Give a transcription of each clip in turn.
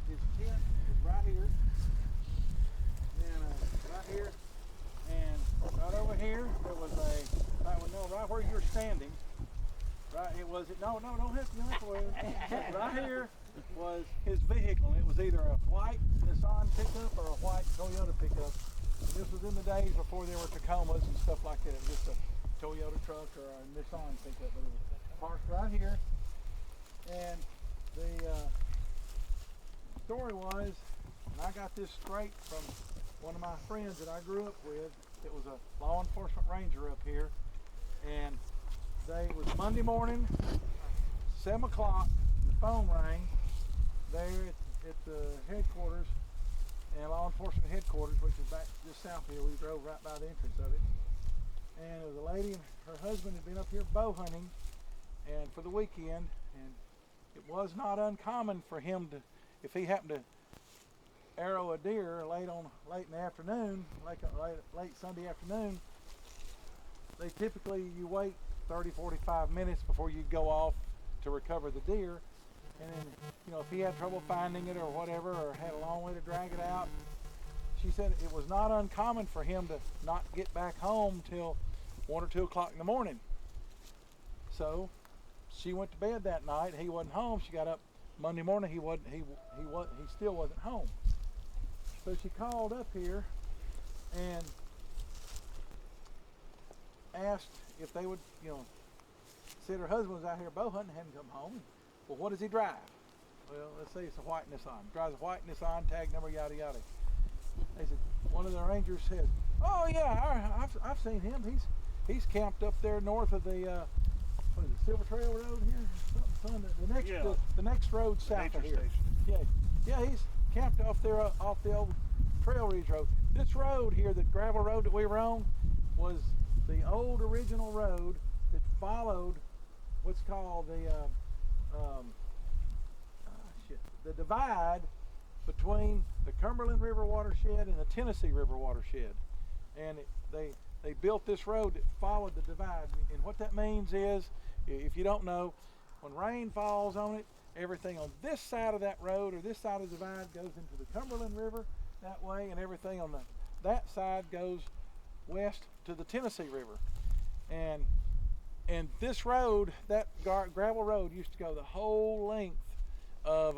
his tent is right here, and right here, and right over here there was right where you're standing. Right, it was no, don't hit the way. Right here was his vehicle. And it was either a white Nissan pickup or a white Toyota pickup. And this was in the days before there were Tacomas and stuff like that. It was just a Toyota truck or a Nissan pickup, but it was parked right here. And the story was, and I got this straight from one of my friends that I grew up with. It was a law enforcement ranger up here, and it was Monday morning, 7 o'clock, the phone rang there at the headquarters, and law enforcement headquarters, which is back just south here. We drove right by the entrance of it. And it was a lady and her husband had been up here bow hunting and for the weekend, and it was not uncommon for him to, if he happened to arrow a deer late in the afternoon, late Sunday afternoon, they typically, you wait 30-45 minutes before you go off to recover the deer, and then, you know, if he had trouble finding it or whatever, or had a long way to drag it out, she said it was not uncommon for him to not get back home till 1 or 2 o'clock in the morning. So she went to bed that night. He wasn't home. She got up Monday morning. He still wasn't home. So she called up here and asked if they would, you know, said her husband was out here bow hunting, hadn't come home. Well, what does he drive? Well, let's say it's a white Nissan. Drives a white Nissan, tag number, yada yada. They said, one of the rangers said, "Oh yeah, I've seen him. He's camped up there north of the what is it, Silver Trail Road here? The next road south of here. Station. Yeah, he's camped off there off the old Trail Ridge Road. This road here, the gravel road that we were on, was the old original road that followed what's called the divide between the Cumberland River watershed and the Tennessee River watershed. And they built this road that followed the divide. And what that means is, if you don't know, when rain falls on it, everything on this side of that road or this side of the divide goes into the Cumberland River that way, and everything on that side goes west to the Tennessee River. And this road, that gravel road, used to go the whole length of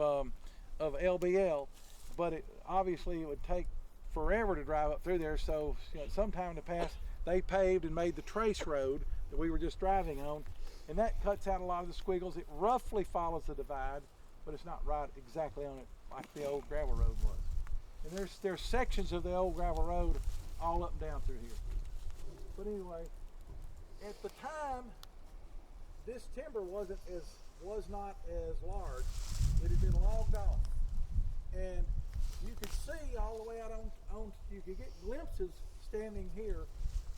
LBL, but obviously it would take forever to drive up through there. So, you know, sometime in the past they paved and made the trace road that we were just driving on, and that cuts out a lot of the squiggles. It roughly follows the divide, but it's not right exactly on it like the old gravel road was. And there's sections of the old gravel road all up and down through here. But anyway, at the time, this timber was not as large. It had been logged off, and you could see all the way out on you could get glimpses standing here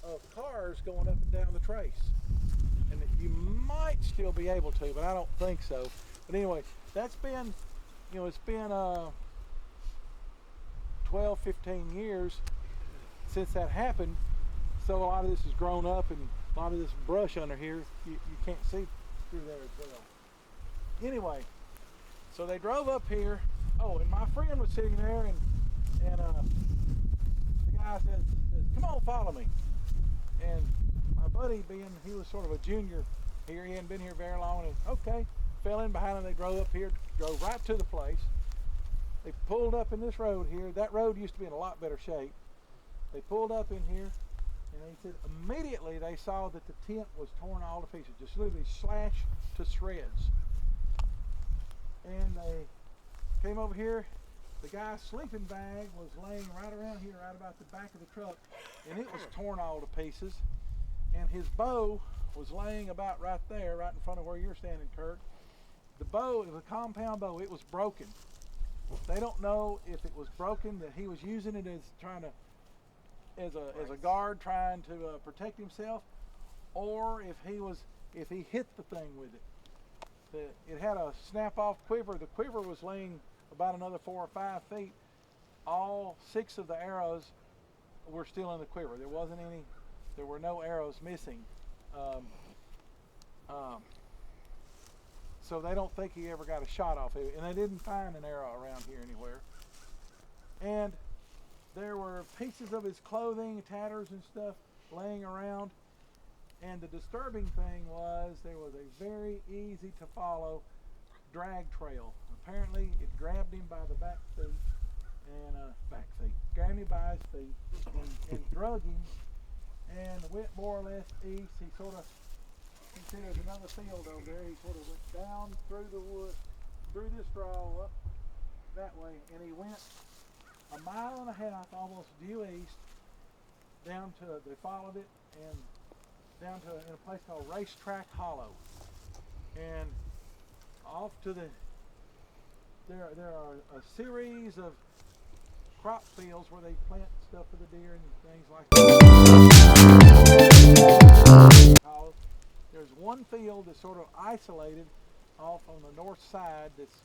of cars going up and down the trace, and you might still be able to, but I don't think so. But anyway, that's been, you know, it's been 12-15 years since that happened. So a lot of this has grown up, and a lot of this brush under here, you can't see through there as well. Anyway, so they drove up here. Oh, and my friend was sitting there, and the guy says, "Come on, follow me." And my buddy, he was sort of a junior here, he hadn't been here very long, and okay, fell in behind them. They drove up here, drove right to the place. They pulled up in this road here. That road used to be in a lot better shape. They pulled up in here, and they said immediately they saw that the tent was torn all to pieces, just literally slashed to shreds. And they came over here. The guy's sleeping bag was laying right around here, right about the back of the truck, and it was torn all to pieces. And his bow was laying about right there, right in front of where you're standing, Kurt. The bow, it was a compound bow. It was broken. They don't know if it was broken, that he was using it as a guard, trying to protect himself, or if he hit the thing with it. It had a snap-off quiver. The quiver was laying about another 4 or 5 feet. All 6 of the arrows were still in the quiver. There were no arrows missing. so they don't think he ever got a shot off of it. And they didn't find an arrow around here anywhere. And there were pieces of his clothing, tatters and stuff laying around. And the disturbing thing was there was a very easy to follow drag trail. Apparently it grabbed him by the back feet and grabbed him by his feet and drug him and went more or less east. He said there's another field over there. He sort of went down through the wood, through this draw up that way, and he went a mile and a half almost due east down to, they followed it and down to in a place called Racetrack Hollow. And off to the, there are a series of crop fields where they plant stuff for the deer and things like that. There's one field that's sort of isolated off on the north side that's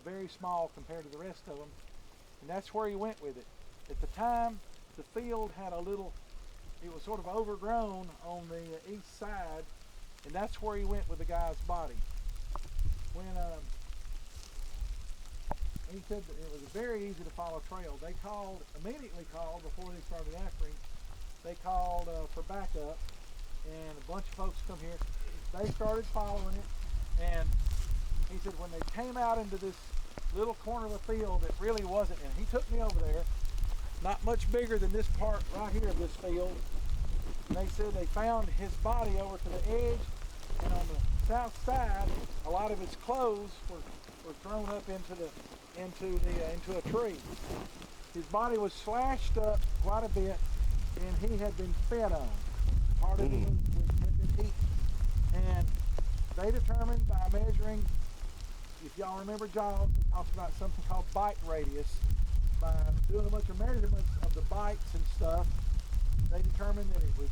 very small compared to the rest of them, and that's where he went with it. At the time, the field had a little, it was sort of overgrown on the east side, and that's where he went with the guy's body. When he said that it was very easy to follow trail. They immediately called before they started after him. They called for backup, and a bunch of folks come here. They started following it, and he said when they came out into this little corner of the field that really wasn't, and he took me over there, not much bigger than this part right here of this field, and they said they found his body over to the edge, and on the south side, a lot of his clothes were thrown up into a tree. His body was slashed up quite a bit, and he had been fed on. Part of it had been eaten. And they determined by measuring, if y'all remember Jaws, we talked about something called bite radius. By doing a bunch of measurements of the bites and stuff, they determined that it was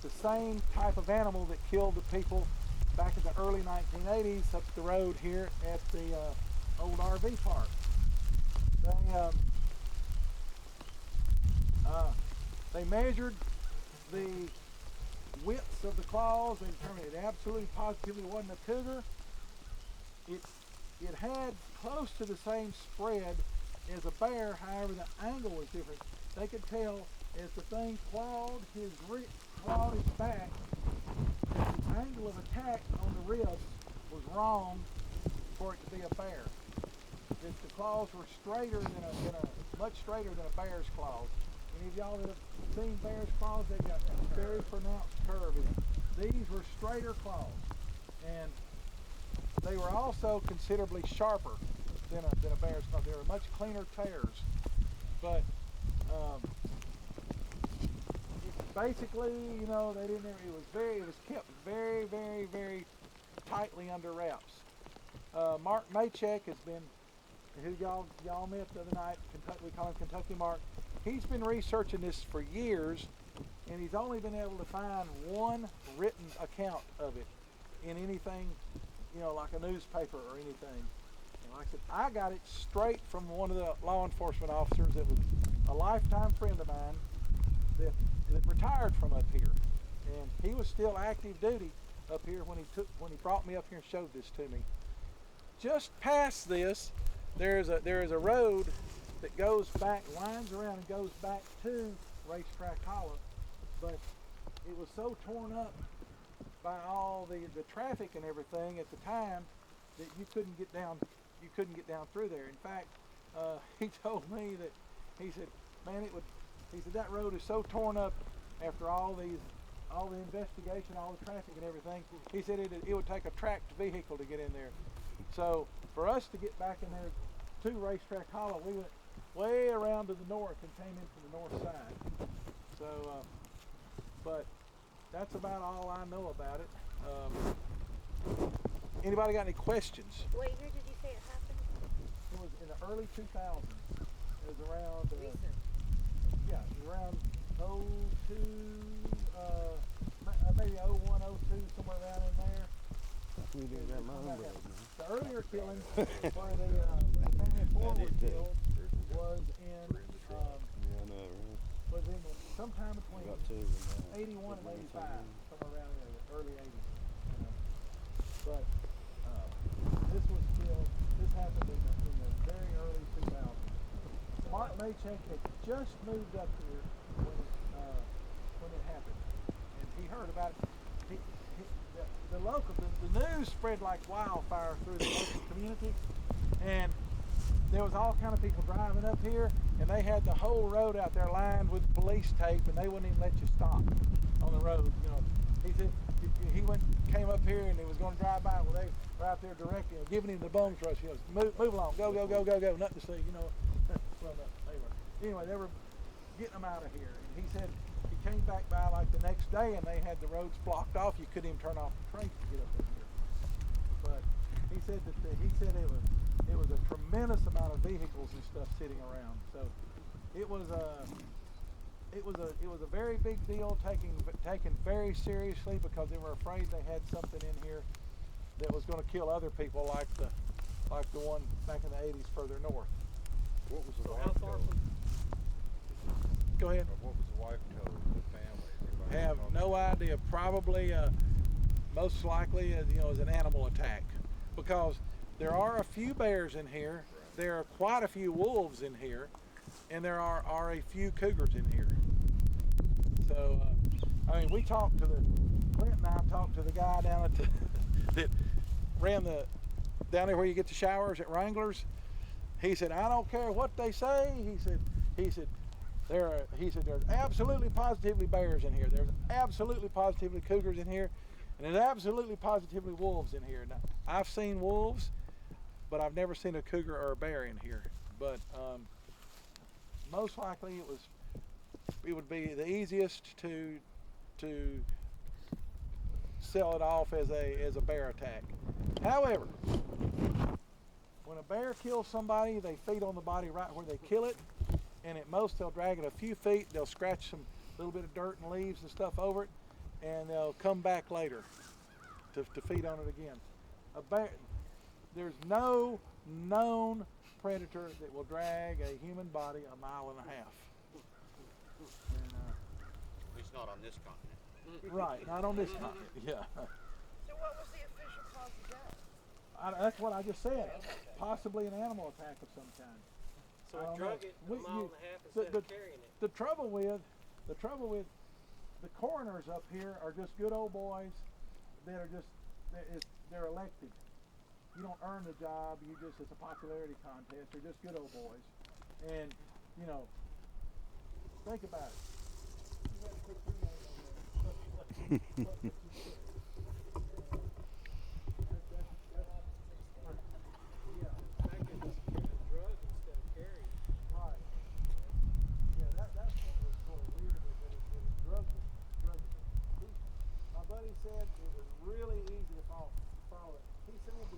the same type of animal that killed the people back in the early 1980s up the road here at the old RV park. They measured the widths of the claws. They determined it absolutely positively wasn't a cougar. It had close to the same spread as a bear, however the angle was different. They could tell as the thing clawed his back, the angle of attack on the ribs was wrong for it to be a bear. If the claws were straighter much straighter than a bear's claws. Any of y'all that have seen bear's claws, they've got a very pronounced curve in them. These were straighter claws, and they were also considerably sharper than a bear's claws. They were much cleaner tears, but basically, you know, they didn't. It was kept very, very, very tightly under wraps. Mark Maychek has been, who y'all met the other night. We call him Kentucky Mark. He's been researching this for years, and he's only been able to find one written account of it in anything, you know, like a newspaper or anything. And like I said, I got it straight from one of the law enforcement officers that was a lifetime friend of mine that retired from up here, and he was still active duty up here when he brought me up here and showed this to me. Just past this, there is a road that goes back, winds around and goes back to Racetrack Hollow, but it was so torn up by all the traffic and everything at the time that you couldn't get down through there. In fact, he told me that he said that road is so torn up after all the investigation, all the traffic and everything. He said it would take a tracked vehicle to get in there. So for us to get back in there to Racetrack Hollow, we went way around to the north and came in from the north side. So, but that's about all I know about it. Anybody got any questions? What year did you say it happened? It was in the early 2000s. It was around. Recent. Yeah, it was around 02, maybe 01, 02, somewhere around in there. We did that my own road, man. The earlier killings where the family of four was killed was in sometime between 81 and 85, somewhere around there, the early 80s. But This happened in the very early 2000s. Mark Maycheck had just moved up here when it happened, and he heard about it. The news spread like wildfire through the local community, and there was all kind of people driving up here, and they had the whole road out there lined with police tape, and they wouldn't even let you stop on the road. You know, he said he came up here and he was going to drive by. Well, they were out there directing, giving him the bum rush. He goes, move along, go, nothing to see. You know, well, no, anyway, they were getting them out of here, and he said he came back by like the next day, and they had the roads blocked off. You couldn't even turn off the train to get up in here. But he said it was a tremendous amount of vehicles and stuff sitting around. So it was a very big deal, taken very seriously, because they were afraid they had something in here that was going to kill other people, like the one back in the 80s further north. What was the So wife how far told? Go ahead. What was the wife told the family? Anybody Have talk no about it? idea. Probably, most likely, is an animal attack, because there are a few bears in here. There are quite a few wolves in here, and there are a few cougars in here. So, I mean, Clint and I talked to the guy down at that ran down there where you get the showers at Wranglers. He said, I don't care what they say. He said, there's absolutely positively bears in here. There's absolutely positively cougars in here. And there's absolutely positively wolves in here. Now, I've seen wolves, but I've never seen a cougar or a bear in here. But most likely it would be the easiest to sell it off as a bear attack. However, when a bear kills somebody, they feed on the body right where they kill it, and at most they'll drag it a few feet. They'll scratch some little bit of dirt and leaves and stuff over it, and they'll come back later to feed on it again. A bear, there's no known predator that will drag a human body 1.5 miles. And, At least not on this continent. right, not on this continent. Yeah. So what was the official cause of death? That's what I just said. Possibly an animal attack of some kind. So I it don't drug know. it a mile and a half instead of carrying it. The trouble with the coroners up here are just good old boys that are they're elected. You don't earn the job. It's a popularity contest. They're just good old boys. And, think about it. You had to put your name on there. Said it was really easy to follow it. He said that